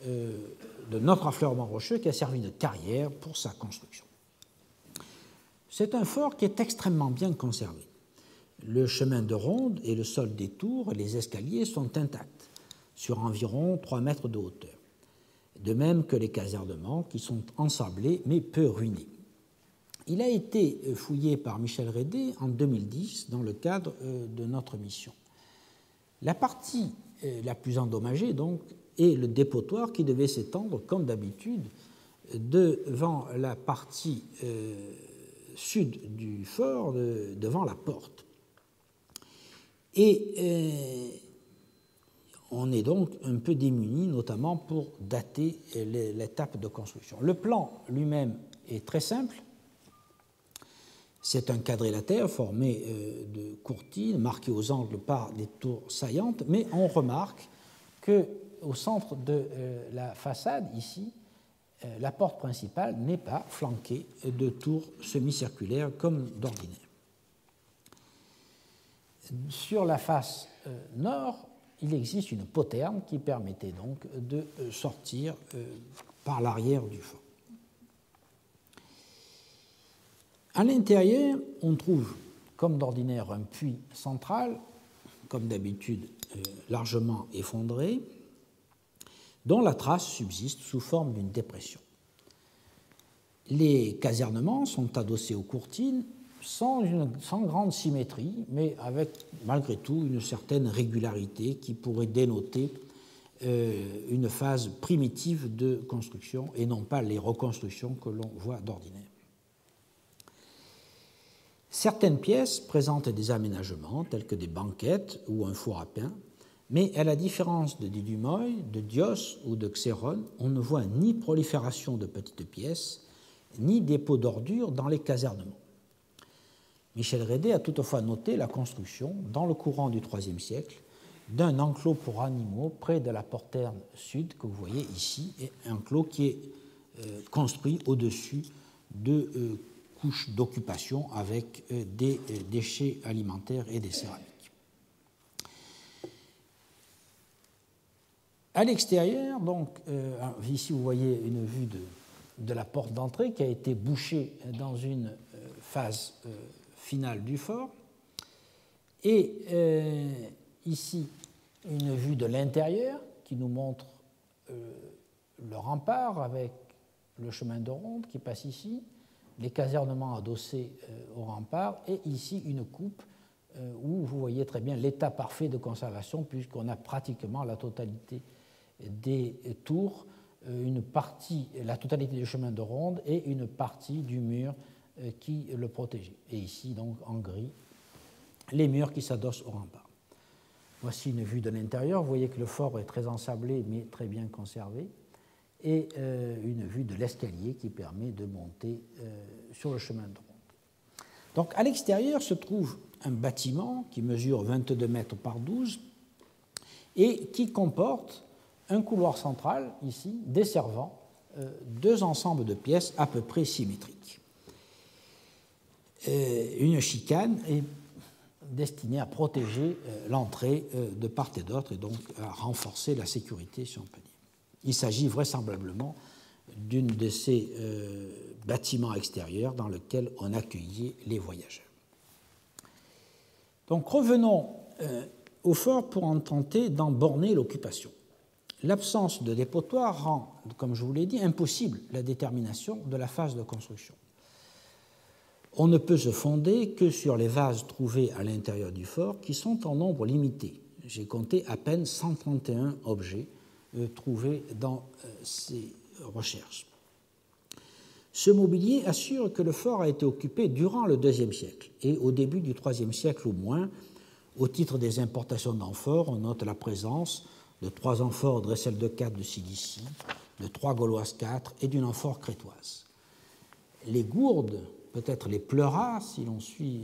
de notre affleurement rocheux qui a servi de carrière pour sa construction. C'est un fort qui est extrêmement bien conservé. Le chemin de ronde et le sol des tours et les escaliers sont intacts, sur environ 3 mètres de hauteur, de même que les casernements qui sont ensablés mais peu ruinés. Il a été fouillé par Michel Rédé en 2010 dans le cadre de notre mission. La partie la plus endommagée, donc, est le dépotoir qui devait s'étendre, comme d'habitude, devant la partie sud du fort, devant la porte. Et on est donc un peu démuni, notamment pour dater l'étape de construction. Le plan lui-même est très simple. C'est un quadrilatère formé de courtines marquées aux angles par des tours saillantes, mais on remarque qu'au centre de la façade, ici, la porte principale n'est pas flanquée de tours semi-circulaires comme d'ordinaire. Sur la face nord, il existe une poterne qui permettait donc de sortir par l'arrière du fort. À l'intérieur, on trouve, comme d'ordinaire, un puits central, comme d'habitude largement effondré, dont la trace subsiste sous forme d'une dépression. Les casernements sont adossés aux courtines sans grande symétrie, mais avec malgré tout une certaine régularité qui pourrait dénoter une phase primitive de construction et non pas les reconstructions que l'on voit d'ordinaire. Certaines pièces présentent des aménagements tels que des banquettes ou un four à pain, mais à la différence de Didymoe, de Dios ou de Xéron, on ne voit ni prolifération de petites pièces, ni dépôt d'ordures dans les casernements. Michel Rédé a toutefois noté la construction, dans le courant du IIIe siècle, d'un enclos pour animaux près de la porterne sud que vous voyez ici, et un enclos qui est construit au-dessus de couches d'occupation avec des déchets alimentaires et des céramiques. À l'extérieur, donc, ici vous voyez une vue de la porte d'entrée qui a été bouchée dans une phase finale du fort, et ici une vue de l'intérieur qui nous montre le rempart avec le chemin de ronde qui passe ici, les casernements adossés au rempart, et ici une coupe où vous voyez très bien l'état parfait de conservation puisqu'on a pratiquement la totalité des tours, la totalité du chemin de ronde et une partie du mur qui le protégeait. Et ici, donc, en gris, les murs qui s'adossent au rempart. Voici une vue de l'intérieur. Vous voyez que le fort est très ensablé, mais très bien conservé. Et une vue de l'escalier qui permet de monter sur le chemin de ronde. Donc, à l'extérieur se trouve un bâtiment qui mesure 22 mètres par 12 et qui comporte un couloir central, ici, desservant deux ensembles de pièces à peu près symétriques. Une chicane est destinée à protéger l'entrée de part et d'autre et donc à renforcer la sécurité, si on peut dire. Il s'agit vraisemblablement d'une de ces bâtiments extérieurs dans lesquels on accueillait les voyageurs. Donc revenons au fort pour en tenter d'en borner l'occupation. l'absence de dépotoir rend, comme je vous l'ai dit, impossible la détermination de la phase de construction. On ne peut se fonder que sur les vases trouvés à l'intérieur du fort, qui sont en nombre limité. J'ai compté à peine 131 objets trouvés dans ces recherches. Ce mobilier assure que le fort a été occupé durant le IIe siècle et au début du IIIe siècle au moins. Au titre des importations d'amphores, on note la présence de 3 amphores Dressel de 4 de Cilicie, de 3 Gauloises 4 et d'une amphore crétoise. Les gourdes, peut-être les pleuras, si l'on suit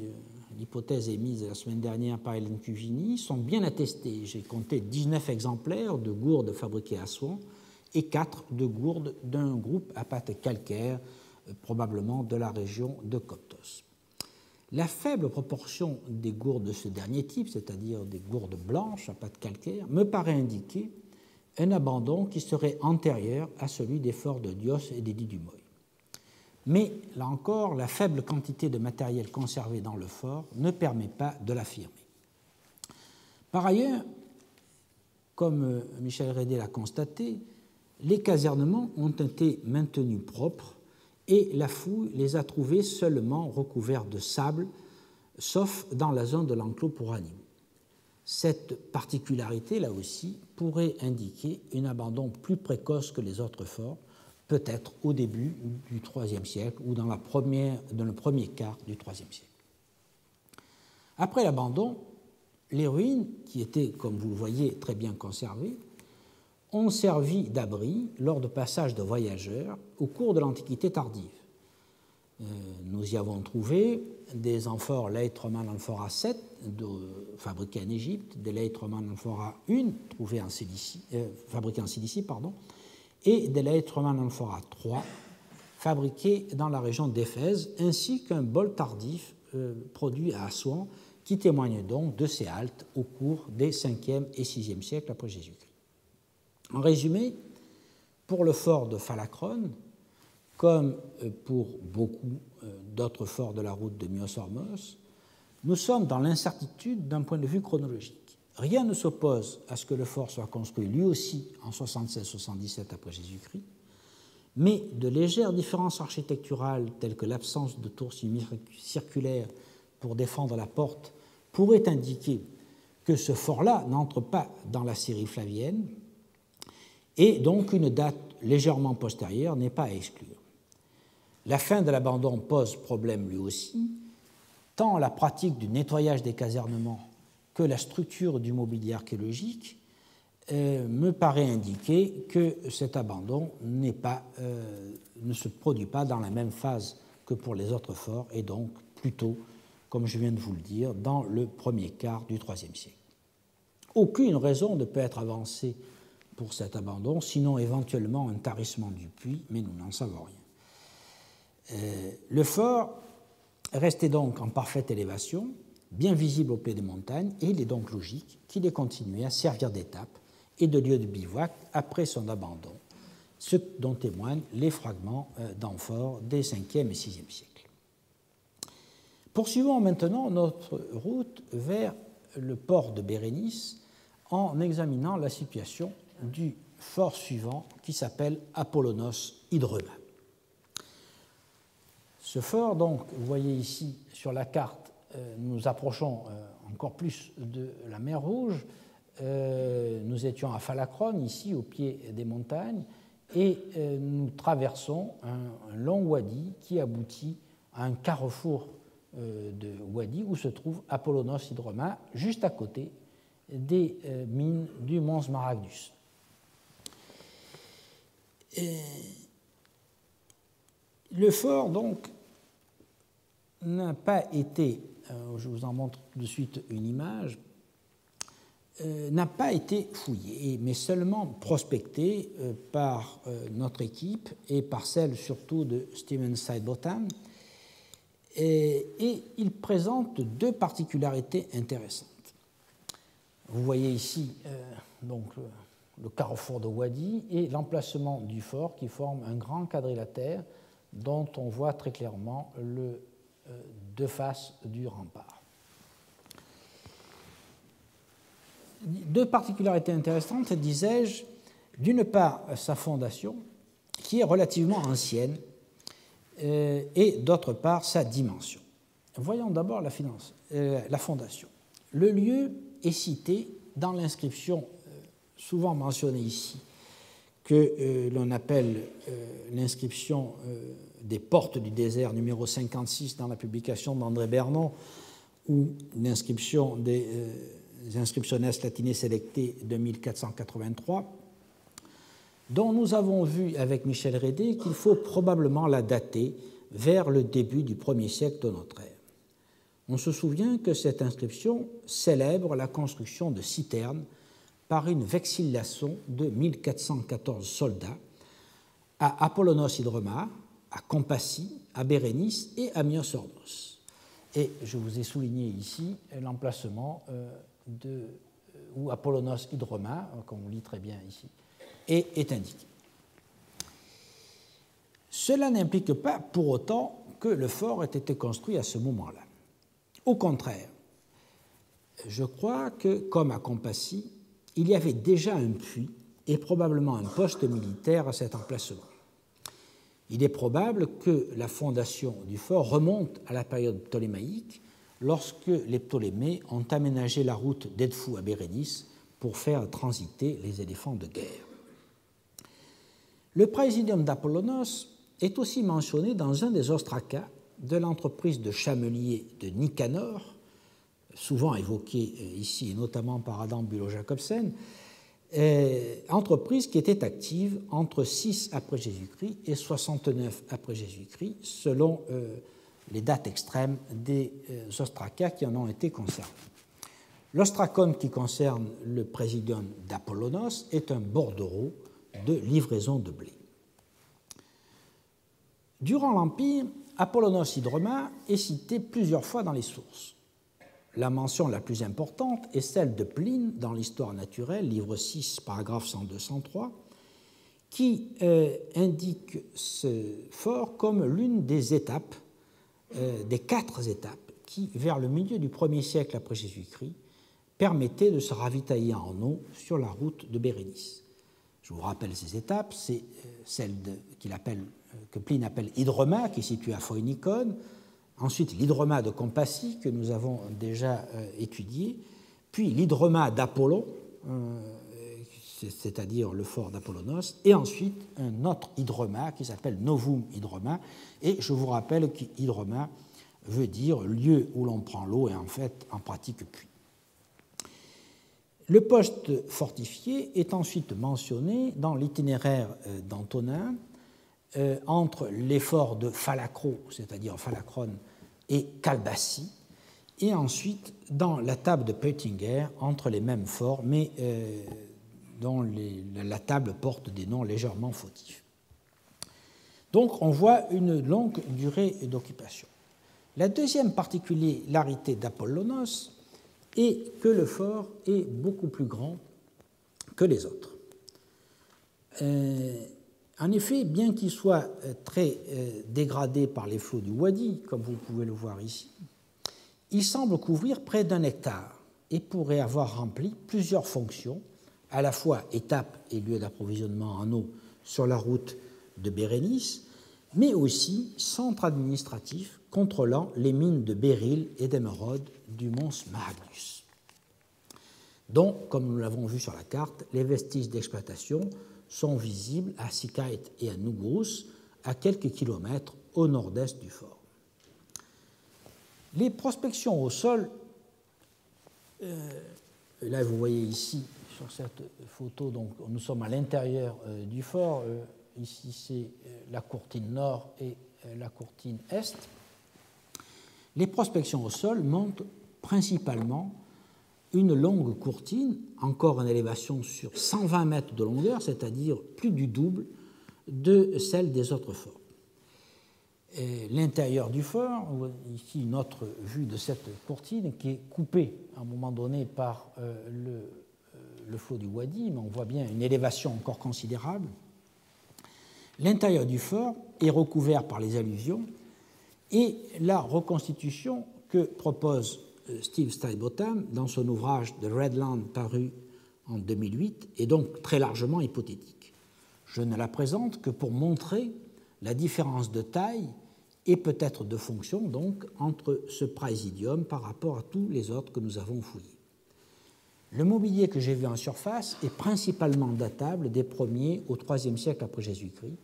l'hypothèse émise la semaine dernière par Hélène Cugini, sont bien attestées. J'ai compté 19 exemplaires de gourdes fabriquées à Assouan et 4 de gourdes d'un groupe à pâte calcaire, probablement de la région de Coptos. La faible proportion des gourdes de ce dernier type, c'est-à-dire des gourdes blanches à pâte calcaire, me paraît indiquer un abandon qui serait antérieur à celui des forts de Dios et d'Édith du Moy. Mais, là encore, la faible quantité de matériel conservé dans le fort ne permet pas de l'affirmer. Par ailleurs, comme Michel Rédé l'a constaté, les casernements ont été maintenus propres et la fouille les a trouvés seulement recouverts de sable, sauf dans la zone de l'enclos pour animaux. Cette particularité, là aussi, pourrait indiquer un abandon plus précoce que les autres forts, peut-être au début du IIIe siècle ou dans le premier quart du IIIe siècle. Après l'abandon, les ruines, qui étaient, comme vous le voyez, très bien conservées, ont servi d'abri lors de passages de voyageurs au cours de l'Antiquité tardive. Nous y avons trouvé des amphores Leit Roman amphora 7 fabriquées en Égypte, des Leit Roman amphora 1 fabriquées en Cilicie, et des Leit Roman amphora 3 fabriquées dans la région d'Éphèse, ainsi qu'un bol tardif produit à Assouan qui témoigne donc de ces haltes au cours des 5e et 6e siècles après Jésus-Christ. En résumé, pour le fort de Phalacrone, comme pour beaucoup d'autres forts de la route de Myos-Hormos, nous sommes dans l'incertitude d'un point de vue chronologique. Rien ne s'oppose à ce que le fort soit construit lui aussi en 76-77 après Jésus-Christ, mais de légères différences architecturales telles que l'absence de tours circulaires pour défendre la porte pourraient indiquer que ce fort-là n'entre pas dans la série flavienne, et donc une date légèrement postérieure n'est pas à exclure. La fin de l'abandon pose problème lui aussi, tant la pratique du nettoyage des casernements que la structure du mobilier archéologique me paraît indiquer que cet abandon ne se produit pas dans la même phase que pour les autres forts, et donc plutôt, comme je viens de vous le dire, dans le premier quart du IIIe siècle. Aucune raison ne peut être avancée pour cet abandon, sinon éventuellement un tarissement du puits, mais nous n'en savons rien. Le fort restait donc en parfaite élévation, bien visible au pied des montagnes, et il est donc logique qu'il ait continué à servir d'étape et de lieu de bivouac après son abandon, ce dont témoignent les fragments d'amphores des 5e et 6e siècles. Poursuivons maintenant notre route vers le port de Bérénice en examinant la situation du fort suivant qui s'appelle Apollonos Hydrema. Ce fort, donc, vous voyez ici sur la carte, nous approchons encore plus de la mer Rouge. Nous étions à Phalacrone, ici, au pied des montagnes, et nous traversons un long wadi qui aboutit à un carrefour de wadi où se trouve Apollonos Hydroma, juste à côté des mines du mont Smaragdus. Le fort, donc, n'a pas été, je vous en montre de suite une image, n'a pas été fouillé, mais seulement prospecté par notre équipe et par celle surtout de Steven Sidebottom. Et il présente deux particularités intéressantes. Vous voyez ici donc le carrefour de Wadi et l'emplacement du fort qui forme un grand quadrilatère dont on voit très clairement les deux faces du rempart. Deux particularités intéressantes, disais-je. D'une part, sa fondation, qui est relativement ancienne, et d'autre part, sa dimension. Voyons d'abord la fondation. Le lieu est cité dans l'inscription souvent mentionnée ici, que l'on appelle l'inscription des portes du désert numéro 56 dans la publication d'André Bernon, ou l'inscription des Inscriptiones Latinae Selectae de 1483, dont nous avons vu avec Michel Rédé qu'il faut probablement la dater vers le début du 1er siècle de notre ère. On se souvient que cette inscription célèbre la construction de citernes par une vexillation de 1414 soldats à Apollonos Idroma, à Compassie, à Bérénice et à Myosornos. Et je vous ai souligné ici l'emplacement où Apollonos Idroma, comme on lit très bien ici, est indiqué. Cela n'implique pas pour autant que le fort ait été construit à ce moment-là. Au contraire, je crois que, comme à Compassie, il y avait déjà un puits et probablement un poste militaire à cet emplacement. Il est probable que la fondation du fort remonte à la période ptolémaïque, lorsque les Ptolémées ont aménagé la route d'Edfou à Bérénice pour faire transiter les éléphants de guerre. Le praesidium d'Apollonos est aussi mentionné dans un des ostracas de l'entreprise de chamelier de Nicanor, souvent évoquée ici et notamment par Adam Bülow-Jacobsen, entreprise qui était active entre 6 après Jésus-Christ et 69 après Jésus-Christ, selon les dates extrêmes des ostracas qui en ont été conservés. L'ostracon qui concerne le praesidium d'Apollonos est un bordereau de livraison de blé. Durant l'Empire, Apollonos Idroma est cité plusieurs fois dans les sources. La mention la plus importante est celle de Pline dans l'Histoire naturelle, livre 6, paragraphe 102-103, qui indique ce fort comme l'une des étapes, des 4 étapes, qui, vers le milieu du 1er siècle après Jésus-Christ, permettaient de se ravitailler en eau sur la route de Bérénice. Je vous rappelle ces étapes, c'est celle que Pline appelle Idroma, qui est située à Phoenikon, ensuite l'Hydroma de Compassie, que nous avons déjà étudié, puis l'Hydroma d'Apollon, c'est-à-dire le fort d'Apollonos, et ensuite un autre Hydroma qui s'appelle Novum Hydroma, et je vous rappelle qu'Hydroma veut dire lieu où l'on prend l'eau, et en fait, en pratique, puits. Le poste fortifié est ensuite mentionné dans l'itinéraire d'Antonin entre les forts de Phalacro, c'est-à-dire Phalacrone, et Calbassie, et ensuite dans la table de Peutinger entre les mêmes forts, mais dont la table porte des noms légèrement fautifs. Donc on voit une longue durée d'occupation. La deuxième particularité d'Apollonos est que le fort est beaucoup plus grand que les autres. En effet, bien qu'il soit très dégradé par les flots du Wadi, comme vous pouvez le voir ici, il semble couvrir près d'1 hectare et pourrait avoir rempli plusieurs fonctions, à la fois étape et lieu d'approvisionnement en eau sur la route de Bérénice, mais aussi centre administratif contrôlant les mines de béryl et d'émeraude du mont Smaragdus, dont, comme nous l'avons vu sur la carte, les vestiges d'exploitation sont visibles à Sikait et à Nougrous, à quelques kilomètres au nord-est du fort. Les prospections au sol, là vous voyez ici sur cette photo, donc nous sommes à l'intérieur du fort, ici c'est la courtine nord et la courtine est. Les prospections au sol montrent principalement une longue courtine, encore en élévation sur 120 mètres de longueur, c'est-à-dire plus du double de celle des autres forts. L'intérieur du fort, ici une autre vue de cette courtine qui est coupée à un moment donné par le flot du Wadi, mais on voit bien une élévation encore considérable. L'intérieur du fort est recouvert par les alluvions et la reconstitution que propose Steve Steinbotham dans son ouvrage The Red Land paru en 2008 est donc très largement hypothétique. Je ne la présente que pour montrer la différence de taille et peut-être de fonction donc entre ce praesidium par rapport à tous les autres que nous avons fouillés. Le mobilier que j'ai vu en surface est principalement datable des 1er au 3e siècle après Jésus-Christ,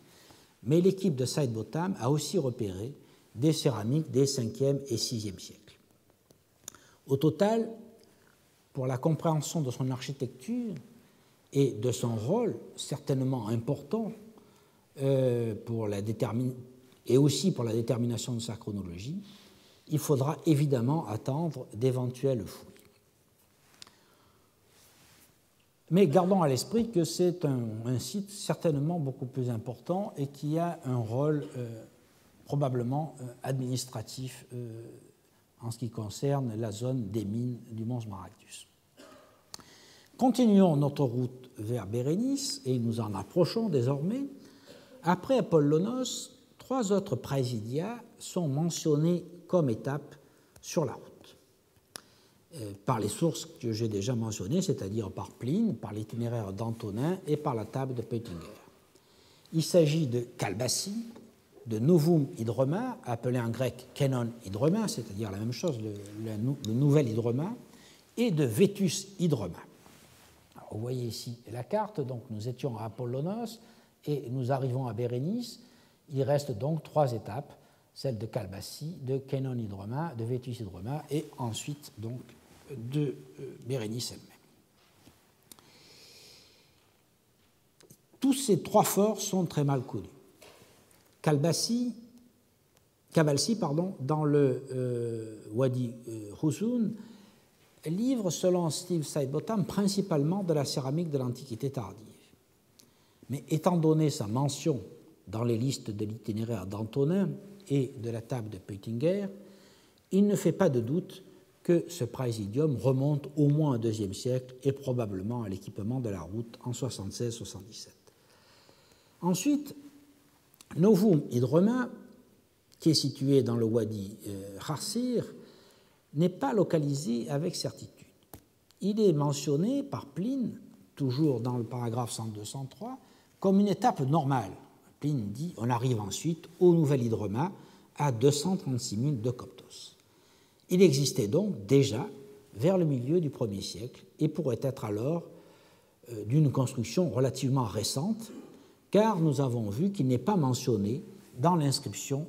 mais l'équipe de Sidebotham a aussi repéré des céramiques des 5e et 6e siècles. Au total, pour la compréhension de son architecture et de son rôle certainement important et aussi pour la détermination de sa chronologie, il faudra évidemment attendre d'éventuelles fouilles. Mais gardons à l'esprit que c'est un site certainement beaucoup plus important et qui a un rôle probablement administratif en ce qui concerne la zone des mines du mont Smaragdus. Continuons notre route vers Bérénice et nous en approchons désormais. Après Apollonos, 3 autres praesidia sont mentionnés comme étapes sur la route par les sources que j'ai déjà mentionnées, c'est-à-dire par Pline, par l'itinéraire d'Antonin et par la table de Peutinger. Il s'agit de Kalbassi, de Novum Hydroma, appelé en grec Kenon Hydroma, c'est-à-dire la même chose, le nouvel Hydroma, et de Vetus Hydroma. Alors, vous voyez ici la carte, donc nous étions à Apollonos et nous arrivons à Bérénice. Il reste donc 3 étapes, celle de Kalbassi, de Kenon Hydroma, de Vetus Hydroma et ensuite donc de Bérénice elle-même. Tous ces 3 forts sont très mal connus. Cabalsi, dans le Wadi Huzun, livre, selon Steve Sidebotham, principalement de la céramique de l'Antiquité tardive. Mais étant donné sa mention dans les listes de l'itinéraire d'Antonin et de la table de Peutinger, il ne fait pas de doute que ce praesidium remonte au moins au IIe siècle et probablement à l'équipement de la route en 76-77. Ensuite, Novum Hydroma, qui est situé dans le Wadi Harsir, n'est pas localisé avec certitude. Il est mentionné par Pline, toujours dans le paragraphe 102-103, comme une étape normale. Pline dit on arrive ensuite au nouvel Hydroma à 236 000 de Coptos. Il existait donc déjà vers le milieu du 1er siècle et pourrait être alors d'une construction relativement récente, car nous avons vu qu'il n'est pas mentionné dans l'inscription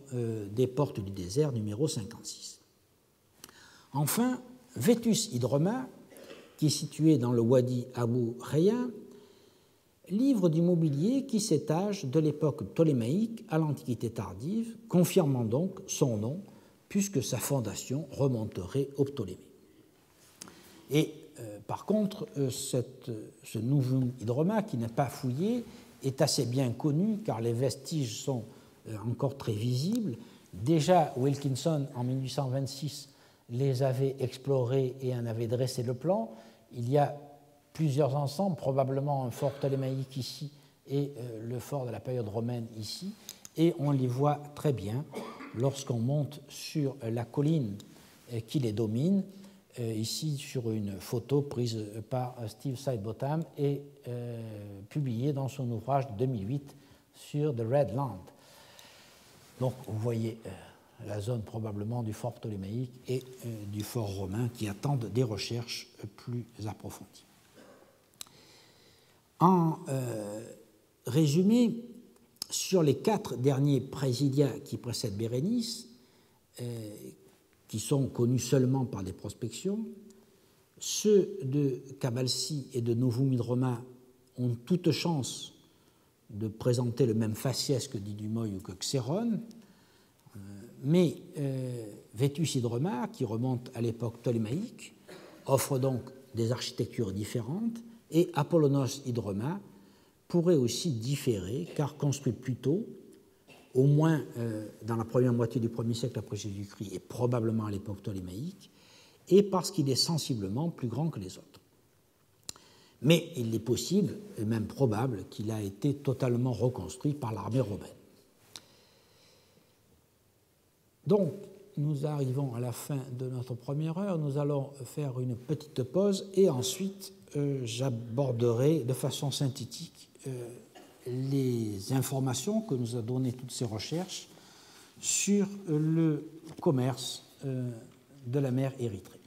des portes du désert numéro 56. Enfin, Vetus Hydroma, qui est situé dans le Wadi Abu Raya, livre du mobilier qui s'étage de l'époque ptolémaïque à l'Antiquité tardive, confirmant donc son nom, puisque sa fondation remonterait aux Ptolémées. Et par contre, ce Novum Hydroma, qui n'est pas fouillé, est assez bien connu, car les vestiges sont encore très visibles. Déjà, Wilkinson, en 1826, les avait explorés et en avait dressé le plan. Il y a plusieurs ensembles, probablement un fort ptolémaïque ici et le fort de la période romaine ici, et on les voit très bien lorsqu'on monte sur la colline qui les domine, ici sur une photo prise par Steve Sidebotham et publiée dans son ouvrage de 2008 sur The Red Land. Donc vous voyez la zone probablement du fort ptolémaïque et du fort romain qui attendent des recherches plus approfondies. En résumé, sur les 4 derniers praesidia qui précèdent Bérénice, qui sont connus seulement par des prospections, ceux de Cabalsi et de Novum Hydroma ont toute chance de présenter le même faciès que Didumoy ou que Xéron, mais Vetus Hydroma, qui remonte à l'époque ptolémaïque, offre donc des architectures différentes, et Apollonos Hydroma pourrait aussi différer, car construit plus tôt, au moins dans la première moitié du 1er siècle après Jésus-Christ et probablement à l'époque ptolémaïque, et parce qu'il est sensiblement plus grand que les autres. Mais il est possible, et même probable, qu'il a été totalement reconstruit par l'armée romaine. Donc, nous arrivons à la fin de notre première heure. Nous allons faire une petite pause et ensuite j'aborderai de façon synthétique les informations que nous a données toutes ces recherches sur le commerce de la mer Érythrée.